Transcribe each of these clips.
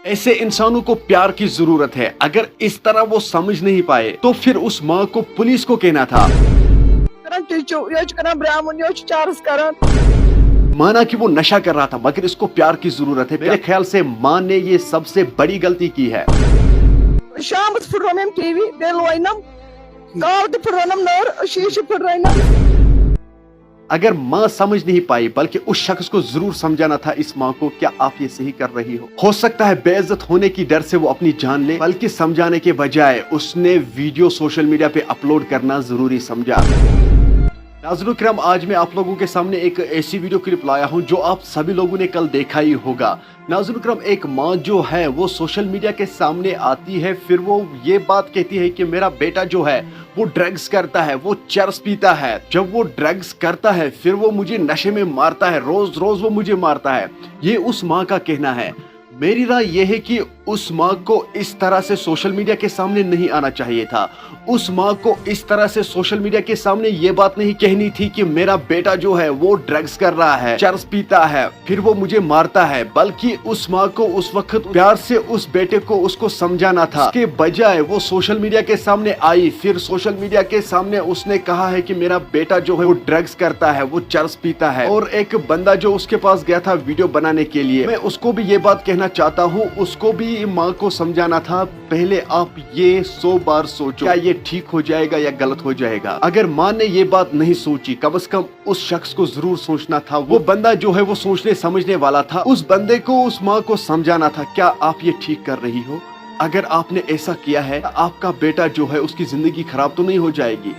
ऐसे इंसानों को प्यार की जरूरत है। अगर इस तरह वो समझ नहीं पाए तो फिर उस माँ को पुलिस को कहना था। माना कि वो नशा कर रहा था मगर इसको प्यार की जरूरत है। मेरे ख्याल से माँ ने ये सबसे बड़ी गलती की है। अगर माँ समझ नहीं पाई बल्कि उस शख्स को जरूर समझाना था इस माँ को, क्या आप ये सही कर रही हो सकता है बेइज्जत होने की डर से वो अपनी जान ले, बल्कि समझाने के बजाय उसने वीडियो सोशल मीडिया पे अपलोड करना जरूरी समझा। नाज़रीन किराम, आज मैं आप लोगों के सामने एक ऐसी वीडियो क्लिप लाया हूं जो आप सभी लोगों ने कल देखा ही होगा। नाज़रीन किराम, एक माँ जो है वो सोशल मीडिया के सामने आती है, फिर वो ये बात कहती है कि मेरा बेटा जो है वो ड्रग्स करता है, वो चरस पीता है। जब वो ड्रग्स करता है फिर वो मुझे नशे में मारता है, रोज रोज वो मुझे मारता है। ये उस माँ का कहना है। मेरी राय यह है कि उस माँ को इस तरह से सोशल मीडिया के सामने नहीं आना चाहिए था। उस माँ को इस तरह से सोशल मीडिया के सामने ये बात नहीं कहनी थी कि मेरा बेटा जो है वो ड्रग्स कर रहा है, चरस पीता है, फिर वो मुझे मारता है। बल्कि उस माँ को उस वक्त प्यार से उस बेटे को उसको समझाना था। इसके बजाय वो सोशल मीडिया के सामने आई, फिर सोशल मीडिया के सामने उसने कहा है कि मेरा बेटा जो है वो ड्रग्स करता है, वो चरस पीता है। और एक बंदा जो उसके पास गया था वीडियो बनाने के लिए, मैं उसको भी ये बात कहना चाहता हूँ, उसको भी माँ को समझाना था, पहले आप ये 100 बार सोचो क्या ये ठीक हो जाएगा या गलत हो जाएगा। अगर माँ ने ये बात नहीं सोची, कम से कम उस शख्स को जरूर सोचना था। वो बंदा जो है वो सोचने समझने वाला था। उस बंदे को, उस माँ को समझाना था, क्या आप ये ठीक कर रही हो? अगर आपने ऐसा किया है, आपका बेटा जो है उसकी जिंदगी खराब तो नहीं हो जाएगी।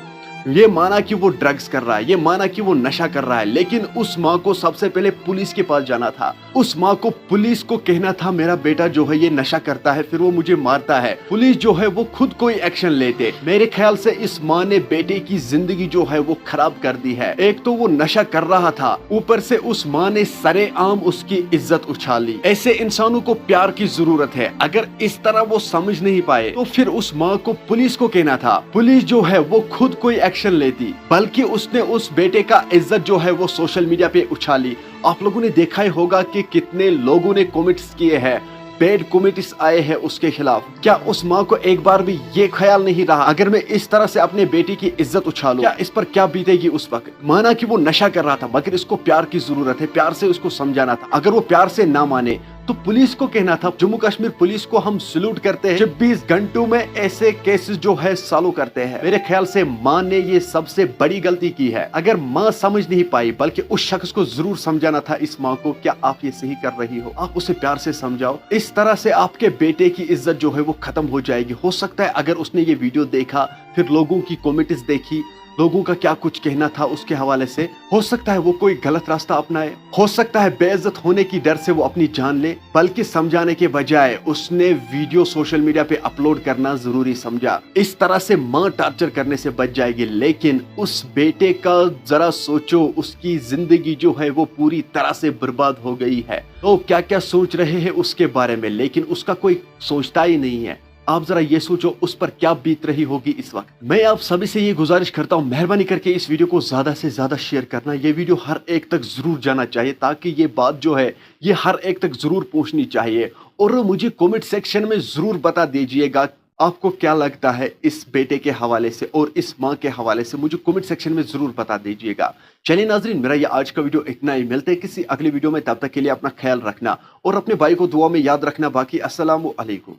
ये माना कि वो ड्रग्स कर रहा है, ये माना कि वो नशा कर रहा है, लेकिन उस माँ को सबसे पहले पुलिस के पास जाना था। उस माँ को पुलिस को कहना था मेरा बेटा जो है ये नशा करता है, फिर वो मुझे मारता है। पुलिस जो है वो खुद कोई एक्शन लेते। मेरे ख्याल से इस माँ ने बेटे की जिंदगी जो है वो खराब कर दी है। एक तो वो नशा कर रहा था, ऊपर से उस माँ ने सरेआम उसकी इज्जत उछाली। ऐसे इंसानों को प्यार की जरूरत है। अगर इस तरह वो समझ नहीं पाए तो फिर उस माँ को पुलिस को कहना था। पुलिस जो है वो खुद कोई एक्शन लेती, बल्कि उसने उस बेटे का इज्जत जो है वो सोशल मीडिया पे उछाली। आप लोगों ने देखा ही होगा कि कितने लोगों ने कमेंट्स किए हैं, बैड कमेंट्स आए हैं उसके खिलाफ। क्या उस माँ को एक बार भी ये ख्याल नहीं रहा अगर मैं इस तरह से अपने बेटी की इज्जत उछालूं, क्या इस पर क्या बीतेगी उस वक्त? माना कि वो नशा कर रहा था मगर इसको प्यार की जरूरत है, प्यार से उसको समझाना था। अगर वो प्यार से ना माने तो पुलिस को कहना था। जम्मू कश्मीर पुलिस को हम सल्यूट करते हैं, 26 घंटों में ऐसे केसेस जो है सॉल्व करते हैं। मेरे ख्याल से माँ ने ये सबसे बड़ी गलती की है। अगर माँ समझ नहीं पाई बल्कि उस शख्स को जरूर समझाना था इस माँ को, क्या आप ये सही कर रही हो? आप उसे प्यार से समझाओ। इस तरह से आपके बेटे की इज्जत जो है वो खत्म हो जाएगी। हो सकता है अगर उसने ये वीडियो देखा, फिर लोगों की कमेंट्स देखी, लोगों का क्या कुछ कहना था उसके हवाले से, हो सकता है वो कोई गलत रास्ता अपनाए। हो सकता है बेइज्जत होने की डर से वो अपनी जान ले, बल्कि समझाने के बजाय उसने वीडियो सोशल मीडिया पे अपलोड करना जरूरी समझा। इस तरह से माँ टॉर्चर करने से बच जाएगी। लेकिन उस बेटे का जरा सोचो, उसकी जिंदगी जो है वो पूरी तरह से बर्बाद हो गई है। तो क्या क्या सोच रहे हैं उसके बारे में, लेकिन उसका कोई सोचता ही नहीं है। आप जरा ये सोचो उस पर क्या बीत रही होगी इस वक्त। मैं आप सभी से ये गुजारिश करता हूँ, मेहरबानी करके इस वीडियो को ज्यादा से ज्यादा शेयर करना। ये वीडियो हर एक तक जरूर जाना चाहिए, ताकि ये बात जो है ये हर एक तक जरूर पहुंचनी चाहिए। और मुझे कमेंट सेक्शन में जरूर बता दीजिएगा आपको क्या लगता है इस बेटे के हवाले से और इस माँ के हवाले से। मुझे कमेंट सेक्शन में जरूर बता दीजिएगा। चलिए नाजरीन, मेरा ये आज का वीडियो इतना ही। मिलते हैं किसी अगली वीडियो में, तब तक के लिए अपना ख्याल रखना और अपने भाई को दुआ में याद रखना। बाकी अस्सलामु अलैकुम।